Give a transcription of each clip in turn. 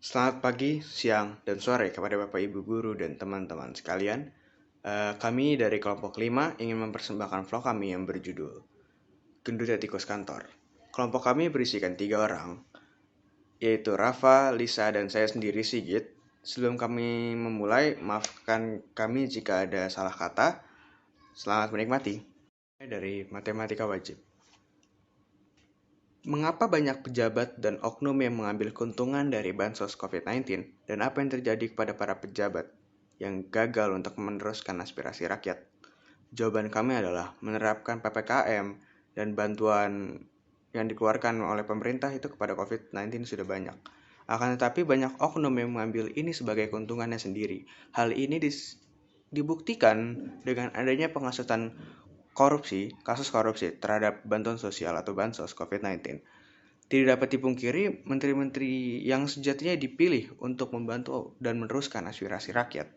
Selamat pagi, siang, dan sore kepada Bapak Ibu Guru dan teman-teman sekalian. Kami dari kelompok 5 ingin mempersembahkan vlog kami yang berjudul Gendut Tikus Kantor. Kelompok kami berisikan 3 orang, yaitu Rafa, Lisa, dan saya sendiri Sigit. Sebelum kami memulai, maafkan kami jika ada salah kata. Selamat menikmati. Dari Matematika Wajib. Mengapa banyak pejabat dan oknum yang mengambil keuntungan dari bansos COVID-19 dan apa yang terjadi kepada para pejabat yang gagal untuk meneruskan aspirasi rakyat? Jawaban kami adalah menerapkan PPKM dan bantuan yang dikeluarkan oleh pemerintah itu kepada COVID-19 sudah banyak. Akan tetapi banyak oknum yang mengambil ini sebagai keuntungannya sendiri. Hal ini dibuktikan dengan adanya penghasutan kasus korupsi terhadap bantuan sosial atau bansos COVID-19. Tidak dapat dipungkiri, menteri-menteri yang sejatinya dipilih untuk membantu dan meneruskan aspirasi rakyat,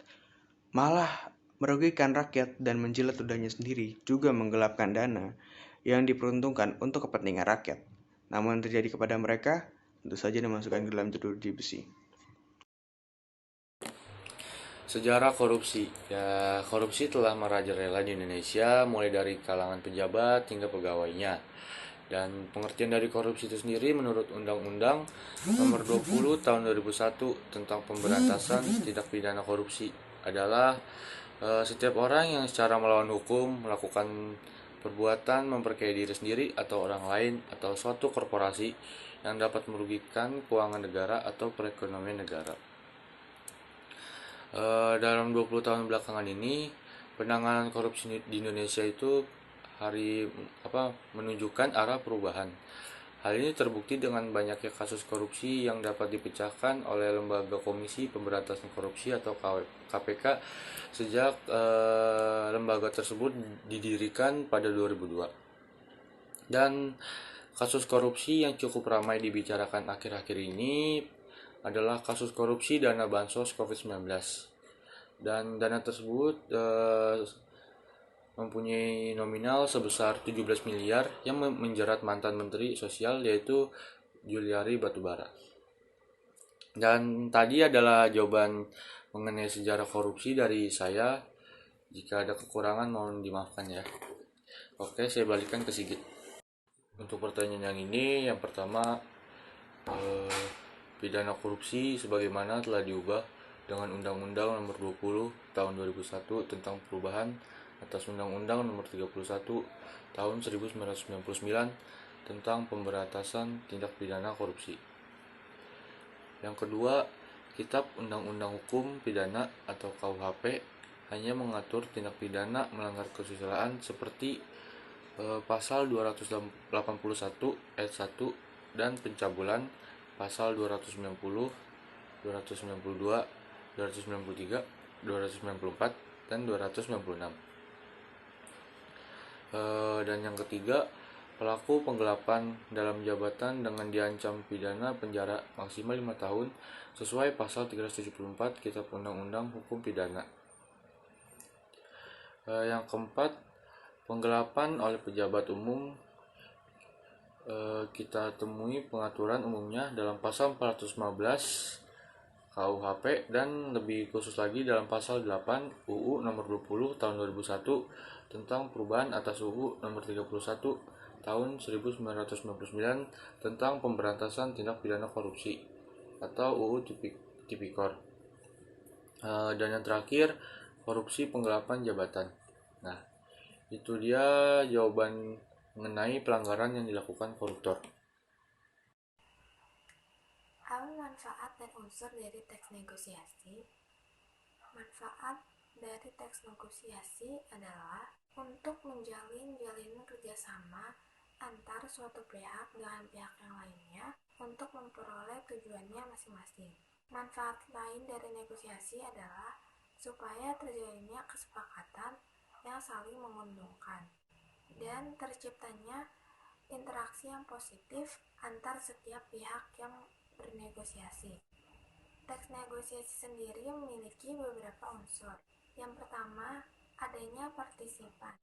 malah merugikan rakyat dan menjilat ludahnya sendiri, juga menggelapkan dana yang diperuntukkan untuk kepentingan rakyat. Namun yang terjadi kepada mereka, tentu saja dimasukkan ke dalam jeruji besi. Sejarah korupsi. Ya, korupsi telah merajalela di Indonesia mulai dari kalangan pejabat hingga pegawainya. Dan pengertian dari korupsi itu sendiri menurut Undang-Undang Nomor 20 Tahun 2001 tentang pemberantasan tindak pidana korupsi adalah setiap orang yang secara melawan hukum melakukan perbuatan memperkaya diri sendiri atau orang lain atau suatu korporasi yang dapat merugikan keuangan negara atau perekonomian negara. Dalam 20 tahun belakangan ini penanganan korupsi di Indonesia itu menunjukkan arah perubahan. Hal ini terbukti dengan banyaknya kasus korupsi yang dapat dipecahkan oleh Lembaga Komisi Pemberantasan Korupsi atau KPK sejak lembaga tersebut didirikan pada 2002. Dan kasus korupsi yang cukup ramai dibicarakan akhir-akhir ini adalah kasus korupsi dana bansos COVID-19. Dan dana tersebut mempunyai nominal sebesar 17 miliar yang menjerat mantan Menteri Sosial yaitu Juliari Batubara. Dan tadi adalah jawaban mengenai sejarah korupsi dari saya. Jika ada kekurangan mohon dimaafkan ya. Oke, saya balikan ke Sigit. Untuk pertanyaan yang ini, yang pertama, pidana korupsi sebagaimana telah diubah dengan Undang-Undang Nomor 20 Tahun 2001 tentang perubahan atas Undang-Undang Nomor 31 Tahun 1999 tentang pemberantasan tindak pidana korupsi. Yang kedua, Kitab Undang-Undang Hukum Pidana atau KUHP hanya mengatur tindak pidana melanggar kesusilaan seperti pasal 281 ayat 1 dan pencabulan pasal 290, 292, 293, 294, dan 296. Dan yang ketiga, pelaku penggelapan dalam jabatan dengan diancam pidana penjara maksimal 5 tahun sesuai pasal 374 Kitab Undang-Undang Hukum Pidana. Yang keempat, penggelapan oleh pejabat umum kita temui pengaturan umumnya dalam pasal 415 KUHP dan lebih khusus lagi dalam pasal 8 UU Nomor 20 Tahun 2001 tentang perubahan atas UU Nomor 31 Tahun 1999 tentang pemberantasan tindak pidana korupsi atau UU Tipikor. Dan yang terakhir, korupsi penggelapan jabatan. Nah, itu dia jawaban mengenai pelanggaran yang dilakukan koruptor. Apa manfaat dan unsur dari teks negosiasi? Manfaat dari teks negosiasi adalah untuk menjalin jalinan kerjasama antar suatu pihak dengan pihak yang lainnya untuk memperoleh tujuannya masing-masing. Manfaat lain dari negosiasi adalah supaya terjadinya kesepakatan yang saling menguntungkan dan terciptanya interaksi yang positif antar setiap pihak yang bernegosiasi. Teks negosiasi sendiri memiliki beberapa unsur. Yang pertama, adanya partisipan.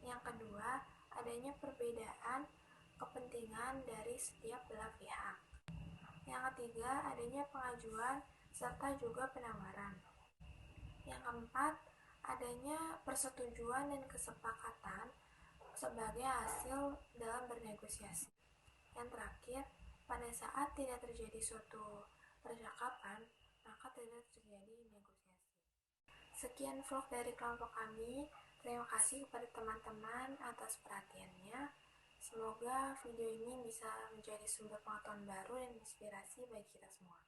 Yang kedua, adanya perbedaan kepentingan dari setiap belah pihak. Yang ketiga, adanya pengajuan serta juga penawaran. Yang keempat, adanya persetujuan dan kesepakatan sebagai hasil dalam bernegosiasi. Yang terakhir, pada saat tidak terjadi suatu percakapan, maka tidak terjadi negosiasi. Sekian vlog dari kelompok kami. Terima kasih kepada teman-teman atas perhatiannya. Semoga video ini bisa menjadi sumber pengetahuan baru dan inspirasi bagi kita semua.